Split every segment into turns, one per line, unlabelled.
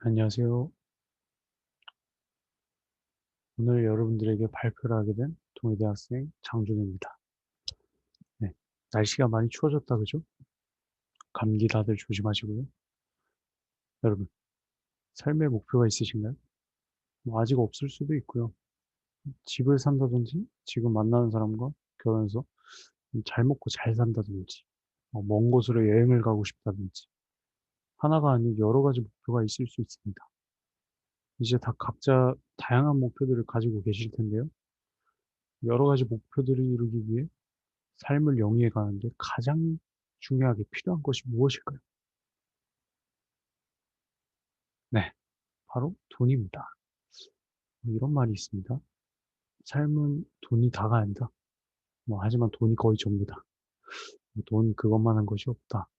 안녕하세요. 오늘 여러분들에게 발표를 하게 된 동의대학생 장준호입니다. 네. 날씨가 많이 추워졌다, 그죠? 감기 다들 조심하시고요. 여러분, 삶의 목표가 있으신가요? 뭐 아직 없을 수도 있고요. 집을 산다든지, 지금 만나는 사람과 결혼해서 잘 먹고 잘 산다든지, 먼 곳으로 여행을 가고 싶다든지, 하나가 아닌 여러 가지 목표가 있을 수 있습니다. 이제 다 각자 다양한 목표들을 가지고 계실 텐데요. 여러 가지 목표들을 이루기 위해 삶을 영위해 가는데 가장 중요하게 필요한 것이 무엇일까요? 네. 바로 돈입니다. 이런 말이 있습니다. "삶은 돈이 다가 아니다. 하지만 돈이 거의 전부다. 돈 그것만 한 것이 없다."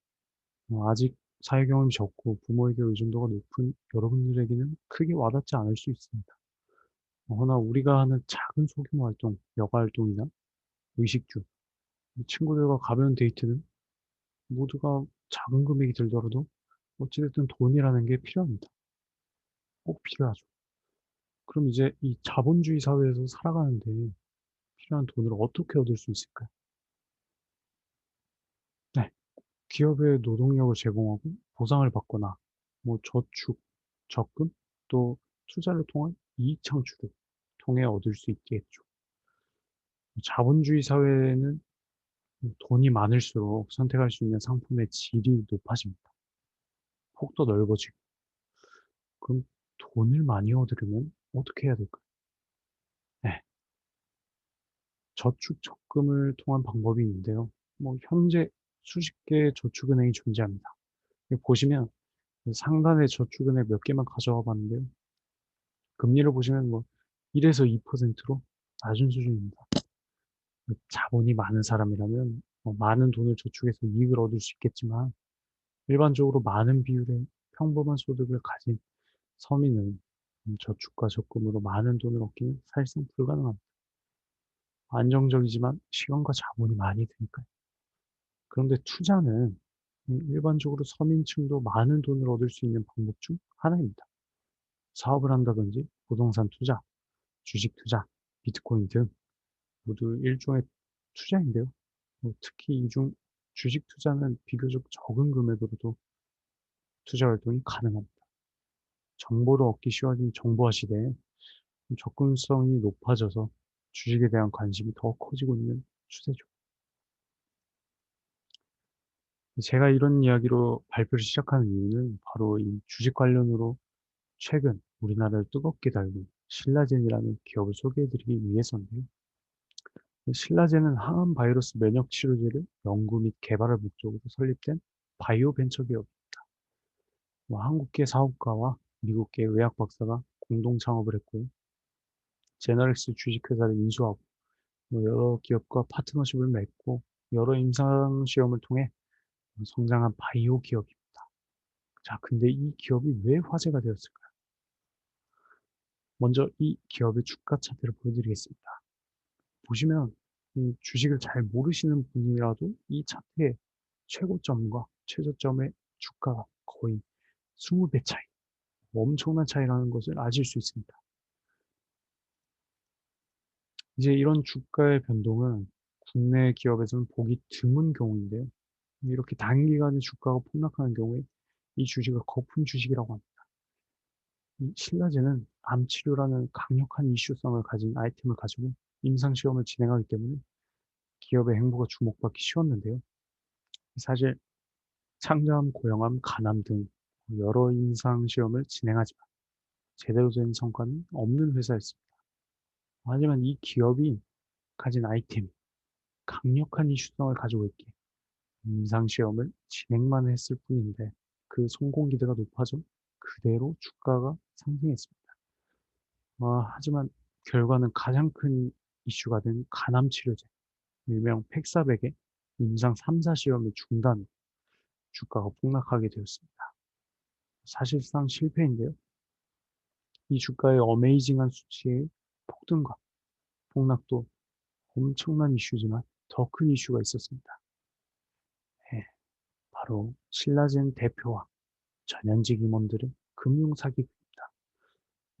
아직 사회 경험이 적고 부모에게 의존도가 높은 여러분들에게는 크게 와닿지 않을 수 있습니다. 허나 우리가 하는 작은 소규모 활동, 여가 활동이나 의식주, 친구들과 가벼운 데이트는 모두가 작은 금액이 들더라도 어찌 됐든 돈이라는 게 필요합니다. 꼭 필요하죠. 그럼 이제 이 자본주의 사회에서 살아가는데 필요한 돈을 어떻게 얻을 수 있을까요? 네. 기업에 노동력을 제공하고 보상을 받거나 저축, 적금, 또 투자를 통한 이익 창출을 통해 얻을 수 있겠죠. 자본주의 사회에는 돈이 많을수록 선택할 수 있는 상품의 질이 높아집니다. 폭도 넓어지고. 그럼 돈을 많이 얻으려면 어떻게 해야 될까요? 네. 저축, 적금을 통한 방법이 있는데요. 현재 수십 개의 저축은행이 존재합니다. 여기 보시면 상단에 저축은행 몇 개만 가져와 봤는데요. 금리를 보시면 1에서 2%로 낮은 수준입니다. 자본이 많은 사람이라면 많은 돈을 저축해서 이익을 얻을 수 있겠지만 일반적으로 많은 비율의 평범한 소득을 가진 서민은 저축과 적금으로 많은 돈을 얻기는 사실상 불가능합니다. 안정적이지만 시간과 자본이 많이 드니까요. 그런데 투자는 일반적으로 서민층도 많은 돈을 얻을 수 있는 방법 중 하나입니다. 사업을 한다든지 부동산 투자, 주식 투자, 비트코인 등 모두 일종의 투자인데요. 특히 이 중 주식 투자는 비교적 적은 금액으로도 투자 활동이 가능합니다. 정보를 얻기 쉬워진 정보화 시대에 접근성이 높아져서 주식에 대한 관심이 더 커지고 있는 추세죠. 제가 이런 이야기로 발표를 시작하는 이유는 바로 이 주식 관련으로 최근 우리나라를 뜨겁게 달군 신라젠이라는 기업을 소개해 드리기 위해서인데요. 신라젠은 항암 바이러스 면역 치료제를 연구 및 개발을 목적으로 설립된 바이오 벤처 기업, 한국계 사업가와 미국계 의학 박사가 공동 창업을 했고요. 제너렉스 주식회사를 인수하고 여러 기업과 파트너십을 맺고 여러 임상 시험을 통해 성장한 바이오 기업입니다. 자, 근데 이 기업이 왜 화제가 되었을까요? 먼저 이 기업의 주가 차트를 보여드리겠습니다. 보시면 이 주식을 잘 모르시는 분이라도 이 차트의 최고점과 최저점의 주가가 거의 20배 차이, 엄청난 차이라는 것을 아실 수 있습니다. 이제 이런 주가의 변동은 국내 기업에서는 보기 드문 경우인데요. 이렇게 단기간에 주가가 폭락하는 경우에 이 주식을 거품 주식이라고 합니다. 이 신라제는 암 치료라는 강력한 이슈성을 가진 아이템을 가지고 임상 시험을 진행하기 때문에 기업의 행보가 주목받기 쉬웠는데요. 사실 창자암, 고형암, 간암 등 여러 임상 시험을 진행하지만 제대로 된 성과는 없는 회사였습니다. 하지만 이 기업이 가진 아이템이 강력한 이슈성을 가지고 있기에 임상 시험을 진행만 했을 뿐인데 그 성공 기대가 높아져 그대로 주가가 상승했습니다. 하지만 결과는 가장 큰 이슈가 된 간암 치료제, 일명 팩사백의 임상 3사 시험의 중단, 주가가 폭락하게 되었습니다. 사실상 실패인데요. 이 주가의 어메이징한 수치의 폭등과 폭락도 엄청난 이슈지만 더 큰 이슈가 있었습니다. 예, 바로 신라젠 대표와 전현직 임원들의 금융 사기입니다.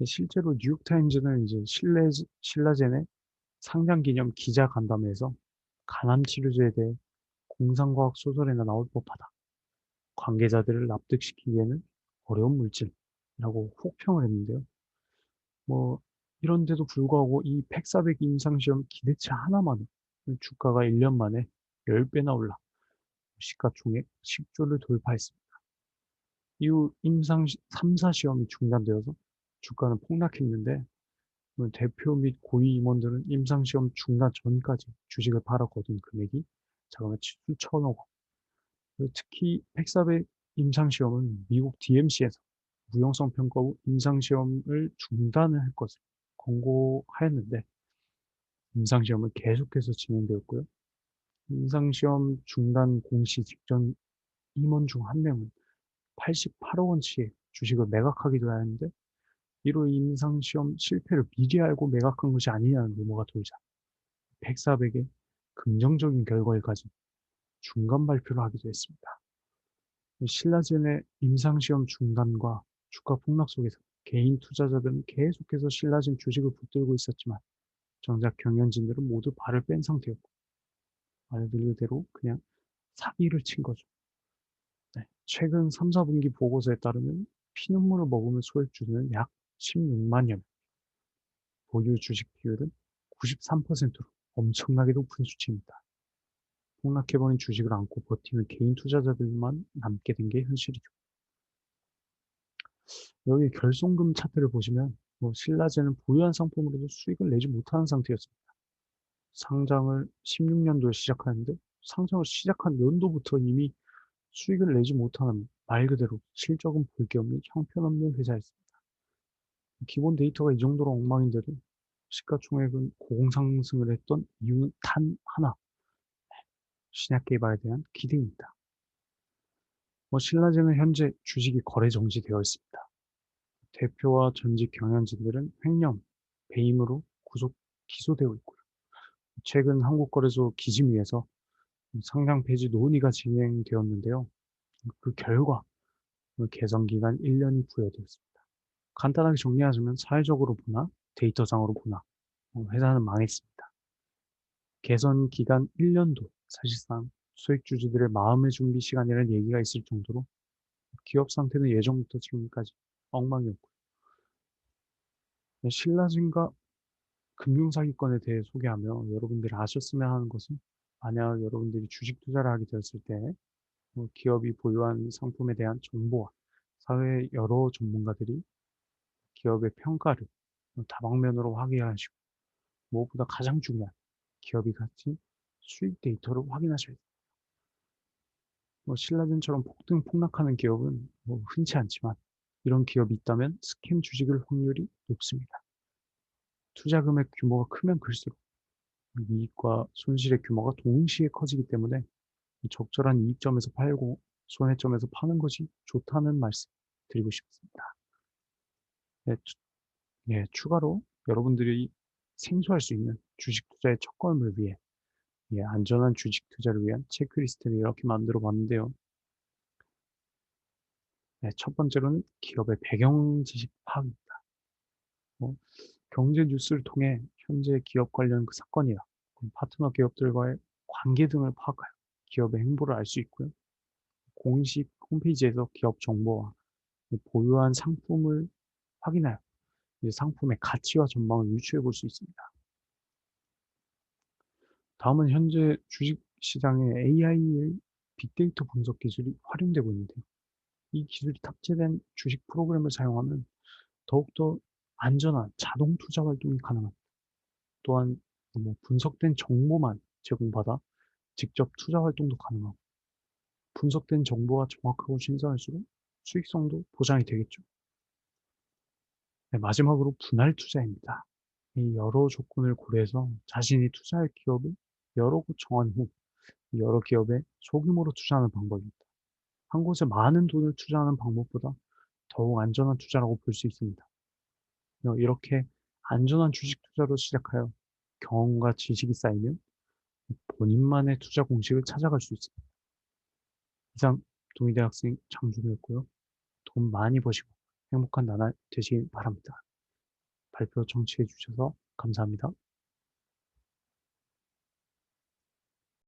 실제로 뉴욕타임즈는 이제 신라젠의 상장 기념 기자 간담회에서 간암 치료제에 대해 공상과학 소설에나 나올 법하다. 관계자들을 납득시키기에는 어려운 물질이라고 혹평을 했는데요. 뭐 이런데도 불구하고 이 팩사백 임상시험 기대치 하나만으로 주가가 1년 만에 10배나 올라 시가총액 10조를 돌파했습니다. 이후 임상 3사 시험이 중단되어서 주가는 폭락했는데 대표 및 고위 임원들은 임상시험 중단 전까지 주식을 팔아 거둔 금액이 자그마치 수천억 원. 그리고 특히 팩사백 임상시험은 미국 DMC에서 무용성 평가 후 임상시험을 중단을 할 것을 권고하였는데 임상시험은 계속해서 진행되었고요. 임상시험 중단 공시 직전 임원 중 한 명은 88억 원치의 주식을 매각하기도 하였는데 이로 임상시험 실패를 미리 알고 매각한 것이 아니냐는 루머가 돌자 104백의 긍정적인 결과를 가진 중간 발표를 하기도 했습니다. 신라젠의 임상시험 중단과 주가 폭락 속에서 개인 투자자들은 계속해서 신라젠 주식을 붙들고 있었지만 정작 경영진들은 모두 발을 뺀 상태였고 말 그대로 그냥 사기를 친 거죠. 네, 최근 3, 4분기 보고서에 따르면 피눈물을 머금은 소액주주는 약 16만여 명, 보유 주식 비율은 93%로 엄청나게 높은 수치입니다. 폭락해버린 주식을 안고 버티는 개인 투자자들만 남게 된 게 현실이죠. 여기 결손금 차트를 보시면 신라젠은 보유한 상품으로도 수익을 내지 못하는 상태였습니다. 상장을 16년도에 시작하는데 상장을 시작한 연도부터 이미 수익을 내지 못하는 말 그대로 실적은 볼 게 없는 형편없는 회사였습니다. 기본 데이터가 이 정도로 엉망인데도 시가총액은 고공상승을 했던 이유는 단 하나, 신약 개발에 대한 기대입니다. 신라젠은 현재 주식이 거래 정지되어 있습니다. 대표와 전직 경영진들은 횡령, 배임으로 구속, 기소되어 있고요. 최근 한국거래소 기심위에서 상장 폐지 논의가 진행되었는데요. 그 결과 개선 기간 1년이 부여되었습니다. 간단하게 정리하자면 사회적으로 보나 데이터상으로 보나 회사는 망했습니다. 개선 기간 1년도 사실상 수익주주들의 마음의 준비 시간이라는 얘기가 있을 정도로 기업 상태는 예전부터 지금까지 엉망이었고요. 신라진과 금융사기건에 대해 소개하며 여러분들이 아셨으면 하는 것은 만약 여러분들이 주식 투자를 하게 되었을 때 기업이 보유한 상품에 대한 정보와 사회 여러 전문가들이 기업의 평가를 다방면으로 확인하시고 무엇보다 가장 중요한 기업이 가진 수익 데이터를 확인하셔야 돼요. 신라젠처럼 폭등 폭락하는 기업은 흔치 않지만 이런 기업이 있다면 스캠 주식일 확률이 높습니다. 투자 금액 규모가 크면 클수록 이익과 손실의 규모가 동시에 커지기 때문에 적절한 이익점에서 팔고 손해점에서 파는 것이 좋다는 말씀 드리고 싶습니다. 네, 추가로 여러분들이 생소할 수 있는 주식 투자의 첫걸음을 위해 안전한 주식 투자를 위한 체크리스트를 이렇게 만들어 봤는데요. 네, 첫 번째로는 기업의 배경 지식 파악입니다. 경제 뉴스를 통해 현재 기업 관련 그 사건이나 파트너 기업들과의 관계 등을 파악하여 기업의 행보를 알 수 있고요. 공식 홈페이지에서 기업 정보와 보유한 상품을 확인하여 상품의 가치와 전망을 유추해 볼 수 있습니다. 다음은 현재 주식 시장에 AI의 빅데이터 분석 기술이 활용되고 있는데요. 이 기술이 탑재된 주식 프로그램을 사용하면 더욱더 안전한 자동 투자 활동이 가능합니다. 또한 분석된 정보만 제공받아 직접 투자 활동도 가능하고 분석된 정보가 정확하고 신선할수록 수익성도 보장이 되겠죠. 네, 마지막으로 분할 투자입니다. 이 여러 조건을 고려해서 자신이 투자할 기업을 여러 곳 정한 후 여러 기업에 소규모로 투자하는 방법입니다. 한 곳에 많은 돈을 투자하는 방법보다 더욱 안전한 투자라고 볼 수 있습니다. 이렇게 안전한 주식 투자로 시작하여 경험과 지식이 쌓이면 본인만의 투자 공식을 찾아갈 수 있습니다. 이상 동의대 학생 장준호였고요. 돈 많이 버시고 행복한 나날 되시길 바랍니다. 발표 청취해 주셔서 감사합니다.